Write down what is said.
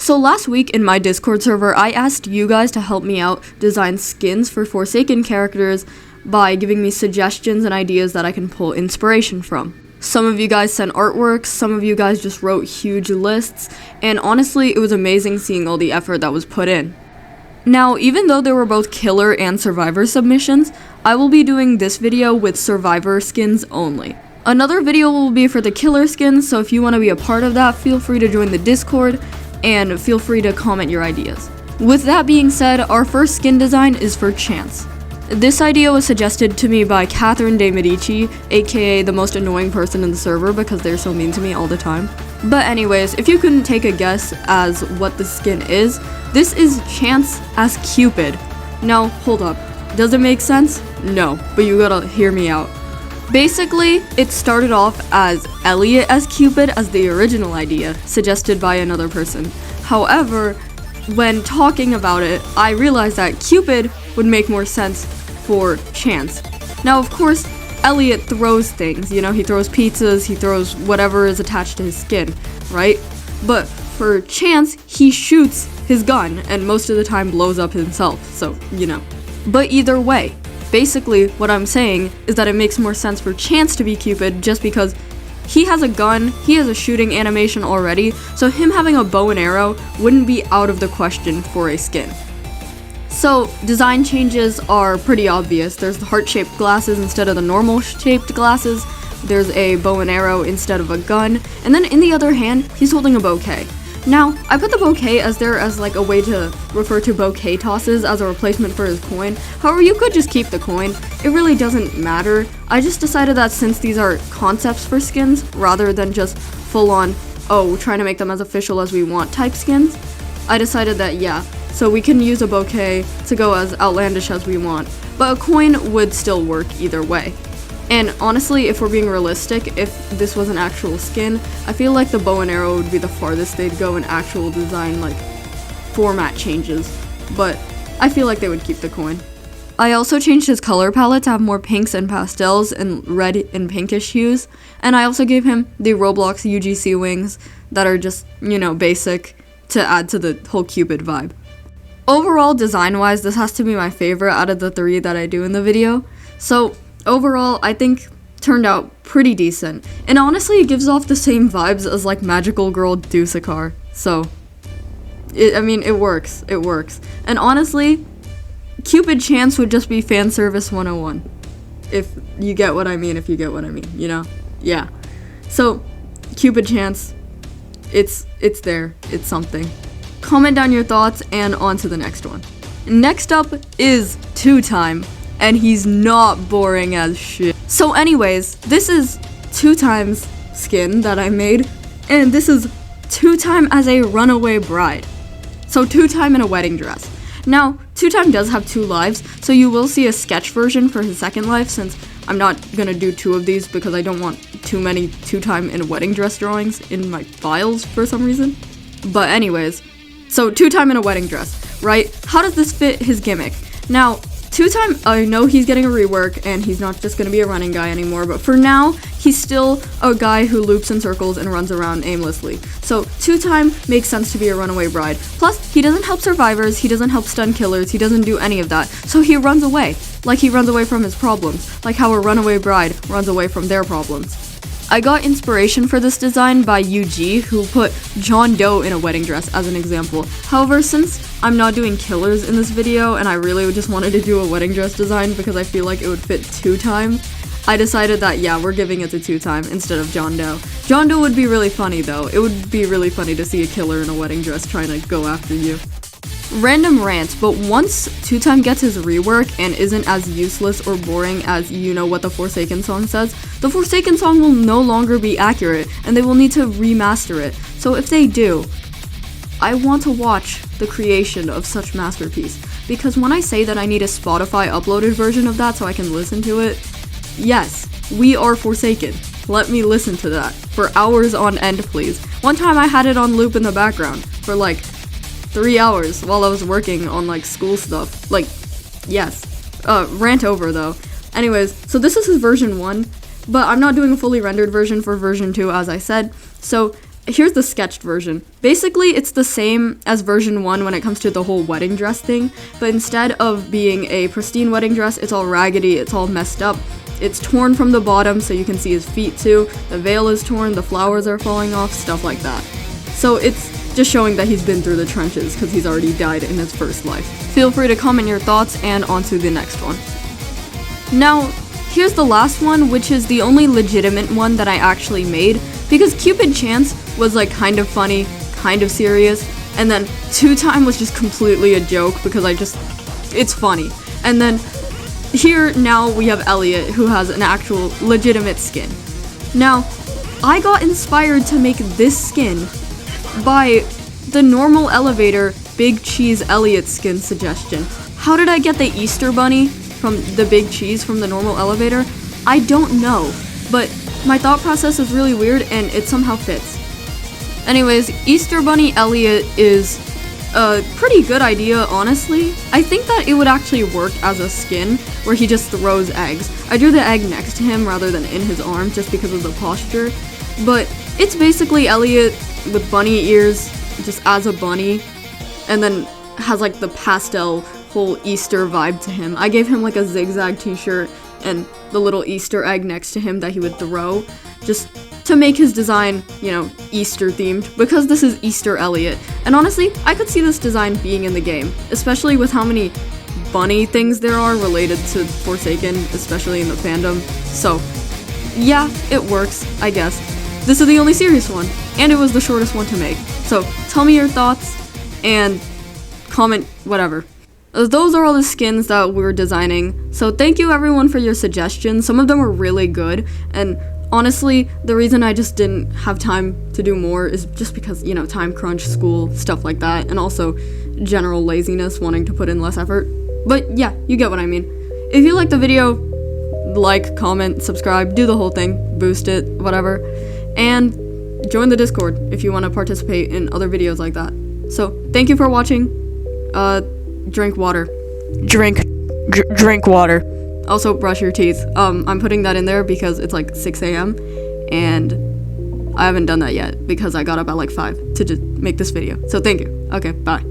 So last week in my Discord server, I asked you guys to help me out design skins for Forsaken characters by giving me suggestions and ideas that I can pull inspiration from. Some of you guys sent artwork, some of you guys just wrote huge lists, and honestly, it was amazing seeing all the effort that was put in. Now, even though there were both killer and survivor submissions, I will be doing this video with survivor skins only. Another video will be for the killer skins, so if you want to be a part of that, feel free to join the Discord, and feel free to comment your ideas. With that being said, our first skin design is for Chance. This idea was suggested to me by Catherine de Medici, aka the most annoying person in the server because they're so mean to me all the time. But anyways, if you couldn't take a guess as what the skin is, this is Chance as Cupid. Now, hold up. Does it make sense? No, but you gotta hear me out. Basically, it started off as Elliot as Cupid as the original idea, suggested by another person. However, when talking about it, I realized that Cupid would make more sense for Chance. Now, of course, Elliot throws things, you know, he throws pizzas, he throws whatever is attached to his skin, right? But for Chance, he shoots his gun and most of the time blows up himself, so, you know. But either way, basically what I'm saying is that it makes more sense for Chance to be Cupid just because he has a gun, he has a shooting animation already, so him having a bow and arrow wouldn't be out of the question for a skin. So, design changes are pretty obvious. There's the heart-shaped glasses instead of the normal-shaped glasses. There's a bow and arrow instead of a gun. And then in the other hand, he's holding a bouquet. Now, I put the bouquet as like a way to refer to bouquet tosses as a replacement for his coin. However, you could just keep the coin. It really doesn't matter. I just decided that since these are concepts for skins, rather than just full-on, oh, trying to make them as official as we want type skins, I decided that, yeah, so we can use a bouquet to go as outlandish as we want, but a coin would still work either way. And honestly, if we're being realistic, if this was an actual skin, I feel like the bow and arrow would be the farthest they'd go in actual design, like, format changes, but I feel like they would keep the coin. I also changed his color palette to have more pinks and pastels and red and pinkish hues, and I also gave him the ROBLOX UGC wings that are just, you know, basic to add to the whole Cupid vibe. Overall, design-wise, this has to be my favorite out of the three that I do in the video. So, overall, I think turned out pretty decent. And honestly, it gives off the same vibes as, like, Magical Girl Dusakar. So, it works. It works. And honestly, Cupid Chance would just be fan service 101. If you get what I mean, you know? Yeah. So, Cupid Chance, it's there. It's something. Comment down your thoughts, and on to the next one. Next up is 2-Time, and he's not boring as shit. So anyways, this is 2-Time's skin that I made, and this is 2-Time as a runaway bride. So 2-Time in a wedding dress. Now, 2-Time does have 2 lives, so you will see a sketch version for his second life, since I'm not gonna do 2 of these because I don't want too many 2-Time in a wedding dress drawings in my files for some reason. But anyways, so 2-Time in a wedding dress, right? How does this fit his gimmick? Now, 2-Time, I know he's getting a rework and he's not just gonna be a running guy anymore, but for now, he's still a guy who loops in circles and runs around aimlessly. So 2-Time makes sense to be a runaway bride. Plus, he doesn't help survivors, he doesn't help stun killers, he doesn't do any of that. So he runs away, like he runs away from his problems, like how a runaway bride runs away from their problems. I got inspiration for this design by UG, who put John Doe in a wedding dress as an example. However, since I'm not doing killers in this video and I really just wanted to do a wedding dress design because I feel like it would fit 2-Time, I decided that, yeah, we're giving it to 2-Time instead of John Doe. John Doe would be really funny though. It would be really funny to see a killer in a wedding dress trying to go after you. Random rant, but once 2-Time gets his rework and isn't as useless or boring as you know what the Forsaken song says, the Forsaken song will no longer be accurate and they will need to remaster it. So if they do, I want to watch the creation of such masterpiece, because when I say that I need a Spotify uploaded version of that so I can listen to it, yes, we are Forsaken. Let me listen to that for hours on end, please. One time I had it on loop in the background for like 3 hours while I was working on like school stuff. Like, yes. Rant over though. Anyways, so this is his version 1, but I'm not doing a fully rendered version for version 2 as I said. So here's the sketched version. Basically, it's the same as version 1 when it comes to the whole wedding dress thing, but instead of being a pristine wedding dress, it's all raggedy, it's all messed up. It's torn from the bottom so you can see his feet too. The veil is torn, the flowers are falling off, stuff like that. So it's just showing that he's been through the trenches because he's already died in his first life. Feel free to comment your thoughts and on to the next one. Now, here's the last one, which is the only legitimate one that I actually made, because Cupid Chance was like kind of funny, kind of serious, and then Two Time was just completely a joke because it's funny. And then here now we have Elliot, who has an actual legitimate skin. Now, I got inspired to make this skin by the normal elevator Big Cheese Elliot skin suggestion. How did I get the Easter Bunny from the Big Cheese from the normal elevator? I don't know, but my thought process is really weird and it somehow fits. Anyways, Easter Bunny Elliot is a pretty good idea, honestly. I think that it would actually work as a skin where he just throws eggs. I drew the egg next to him rather than in his arm just because of the posture, but it's basically Elliot with bunny ears, just as a bunny, and then has like the pastel whole Easter vibe to him. I gave him like a zigzag t-shirt and the little Easter egg next to him that he would throw, just to make his design, Easter themed, because this is Easter Elliot. And honestly, I could see this design being in the game, especially with how many bunny things there are related to Forsaken, especially in the fandom. So, yeah, it works, I guess. This is the only serious one, and it was the shortest one to make. So, tell me your thoughts, and comment whatever. Those are all the skins that we're designing, so thank you everyone for your suggestions. Some of them were really good, and honestly, the reason I just didn't have time to do more is just because, time crunch, school, stuff like that, and also general laziness, wanting to put in less effort. But yeah, you get what I mean. If you liked the video, like, comment, subscribe, do the whole thing, boost it, whatever, and join the Discord if you want to participate in other videos like that. So, thank you for watching. Drink water. Drink water. Also, brush your teeth. I'm putting that in there because it's like 6 a.m. and I haven't done that yet because I got up at like 5 to just make this video. So thank you. Okay, bye.